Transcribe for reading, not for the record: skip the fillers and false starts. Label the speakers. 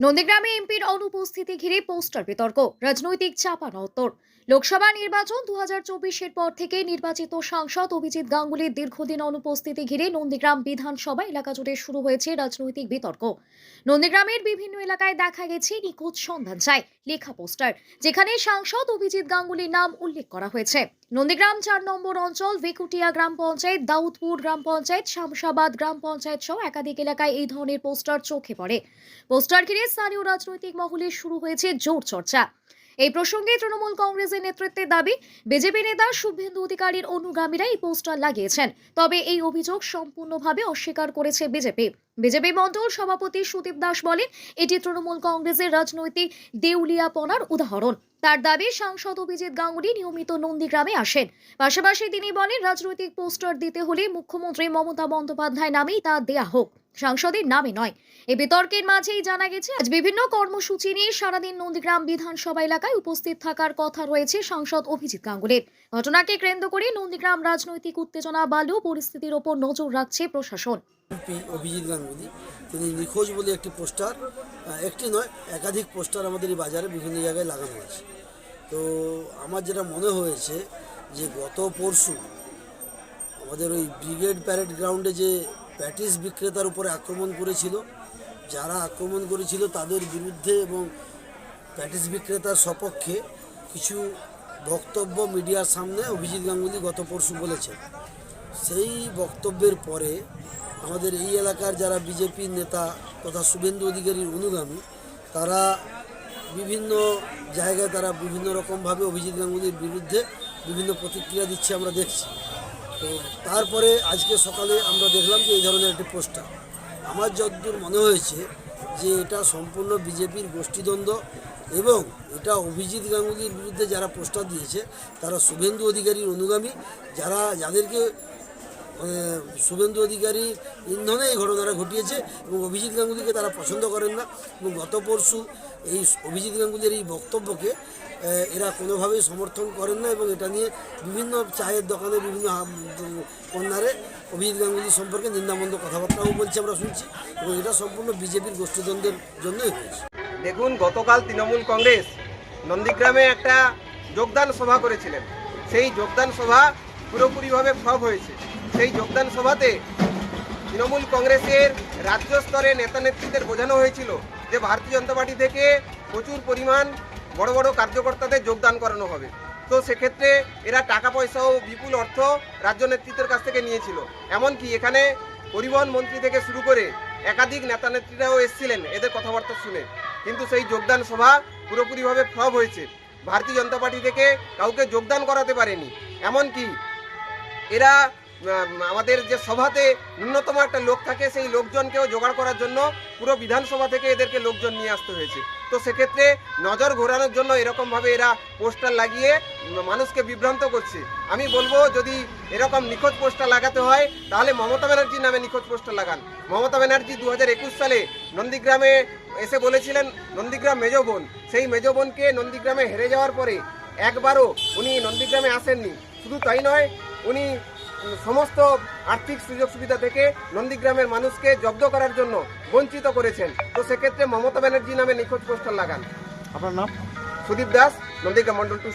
Speaker 1: নন্দীগ্রামে এমপির অনুপস্থিতি ঘিরে পোস্টার বিতর্ক, রাজনৈতিক চাপানোতর। লোকসভা নির্বাচন 2024-এর পর থেকে নির্বাচিত সাংসদ অভিজিৎ গাঙ্গুলির দীর্ঘদিন অনুপস্থিতি ঘিরে নন্দীগ্রাম বিধানসভা এলাকা জুড়ে শুরু হয়েছে রাজনৈতিক বিতর্ক। নন্দীগ্রামের বিভিন্ন এলাকায় দেখা গেছে নিখোঁজ সন্ধান চাই লেখা পোস্টার, যেখানে সাংসদ অভিজিৎ গাঙ্গুলির নাম উল্লেখ করা হয়েছে। নন্দীগ্রাম 4 নম্বর অঞ্চল, ভেকুটিয়া গ্রাম পঞ্চায়েত, দাউদপুর গ্রাম পঞ্চায়েত, শামশাবাদ গ্রাম পঞ্চায়েত সহ একাধিক এলাকায় এই ধরনের পোস্টার চোখে পড়ে। পোস্টার ঘিরে স্থানীয় রাজনৈতিক মহলে শুরু হয়েছে জোর চর্চা। এই প্রসঙ্গে তৃণমূল কংগ্রেসের নেতৃত্বে দাবি, বিজেপি নেতা শুভেন্দু অধিকারীর অনুগামীরা এই পোস্টার লাগিয়েছেন। তবে এই অভিযোগ সম্পূর্ণভাবে অস্বীকার করেছে বিজেপি মণ্ডল সভাপতি সুদীপ দাস বলেন, এটি তৃণমূল কংগ্রেসের রাজনৈতিক দেউলিয়াপনার উদাহরণ। তার দাবি, সাংসদ অভিজিৎ গাঙ্গুলি নিয়মিত নন্দীগ্রামে আসেন। পাশাপাশি তিনি বলেন, রাজনৈতিক পোস্টার দিতে হলে মুখ্যমন্ত্রী মমতা বন্দ্যোপাধ্যায় নামেই তা দেয়া হোক, সাংসদের নামে নয়। এই বিতর্কের মাঝেই জানা গেছে, আজ বিভিন্ন কর্মসূচি নিয়ে সারাদিন নন্দীগ্রাম বিধানসভা এলাকায় উপস্থিত থাকার কথা রয়েছে সাংসদ অভিজিৎ গাঙ্গুলির। ঘটনাকে কেন্দ্র করে নন্দীগ্রাম রাজনৈতিক উত্তেজনা বাড়লেও পরিস্থিতির ওপর নজর রাখছে প্রশাসন।
Speaker 2: অভিজিৎ গাঙ্গুলি তিনি নিখোঁজ বলে একটি পোস্টার, একটি নয় একাধিক পোস্টার আমাদের এই বাজারে বিভিন্ন জায়গায় লাগানো হয়েছে। তো আমার যেটা মনে হয়েছে যে গত পরশু আমাদের ওই ব্রিগেড প্যারেড গ্রাউন্ডে যে প্যাটিস বিক্রেতার উপরে আক্রমণ করেছিল, যারা আক্রমণ করেছিল তাদের বিরুদ্ধে এবং প্যাটিস বিক্রেতার সপক্ষে কিছু বক্তব্য মিডিয়ার সামনে অভিজিৎ গাঙ্গুলি গত পরশু বলেছেন। সেই বক্তব্যের পরে আমাদের এই এলাকার যারা বিজেপি নেতা তথা শুভেন্দু অধিকারীর অনুগামী, তারা বিভিন্ন জায়গায় তারা বিভিন্ন রকমভাবে অভিজিৎ গাঙ্গুলির বিরুদ্ধে বিভিন্ন প্রতিক্রিয়া দিচ্ছে আমরা দেখছি। তো তারপরে আজকে সকালে আমরা দেখলাম যে এই ধরনের একটি পোস্টার। আমার যতদূর মনে হয়েছে যে এটা সম্পূর্ণ বিজেপির গোষ্ঠীদ্বন্দ্ব এবং এটা অভিজিৎ গাঙ্গুলির বিরুদ্ধে যারা পোস্টার দিয়েছে তারা শুভেন্দু অধিকারীর অনুগামী, যাদেরকে শুভেন্দু অধিকারী ইন্ধনে এই ঘটনাটা ঘটিয়েছে এবং অভিজিৎ গাঙ্গুলিকে তারা পছন্দ করেন না। এবং গত পরশু এই অভিজিৎ গাঙ্গুলির এই বক্তব্যকে এরা কোনোভাবেই সমর্থন করেন না এবং এটা নিয়ে বিভিন্ন চায়ের দোকানে বিভিন্ন কর্নারে অভিজিৎ গাঙ্গুলি সম্পর্কে নিন্দামন্দ কথাবার্তাও বলছে, আমরা শুনছি। এবং এটা সম্পূর্ণ বিজেপির গোষ্ঠীদ্বন্দ্বের জন্যই হয়েছে।
Speaker 3: দেখুন, গতকাল তৃণমূল কংগ্রেস নন্দীগ্রামে একটা যোগদান সভা করেছিলেন। সেই যোগদান সভা পুরোপুরিভাবে ফ্লপ হয়েছে। সেই যোগদান সভাতে তৃণমূল কংগ্রেসের রাজ্য স্তরে নেতা নেত্রীদের বোঝানো হয়েছিল যে ভারতীয় জনতা পার্টি থেকে প্রচুর পরিমাণ বড় বড় কার্যকর্তাদের যোগদান করানো হবে। তো সেক্ষেত্রে এরা টাকা পয়সা ও বিপুল অর্থ রাজ্য নেতৃত্বের কাছ থেকে নিয়েছিল। এমনকি এখানে পরিবহন মন্ত্রী থেকে শুরু করে একাধিক নেতা নেত্রীরাও এসেছিলেন এদের কথাবার্তা শুনে। কিন্তু সেই যোগদান সভা পুরোপুরিভাবে ফ্লপ হয়েছে। ভারতীয় জনতা পার্টি থেকে কাউকে যোগদান করাতে পারেনি। এমনকি এরা আমাদের যে সভাতে ন্যূনতম একটা লোক থাকে, সেই লোকজনকেও জোগাড় করার জন্য পুরো বিধানসভা থেকে এদেরকে লোকজন নিয়ে আসতে হয়েছে। তো সেক্ষেত্রে নজর ঘোরানোর জন্য এরকমভাবে এরা পোস্টার লাগিয়ে মানুষকে বিভ্রান্ত করছে। আমি বলবো, যদি এরকম নিখোঁজ পোস্টার লাগাতে হয় তাহলে মমতা ব্যানার্জির নামে নিখোঁজ পোস্টার লাগান। মমতা ব্যানার্জি 2021 সালে নন্দীগ্রামে এসে বলেছিলেন নন্দীগ্রাম মেজো বোন। সেই মেজো বোনকে নন্দীগ্রামে হেরে যাওয়ার পরে একবারও উনি নন্দীগ্রামে আসেননি। শুধু তাই নয়, উনি সমস্ত আর্থিক সুযোগ সুবিধা থেকে নন্দীগ্রামের মানুষকে জব্দ করার জন্য বঞ্চিত করেছেন। তো সেক্ষেত্রে মমতা ব্যানার্জি নামে নিখোঁজ পোস্টার লাগান।
Speaker 4: আপনার নাম?
Speaker 3: সুদীপ দাস, নন্দীগ্রাম মন্ডল 2।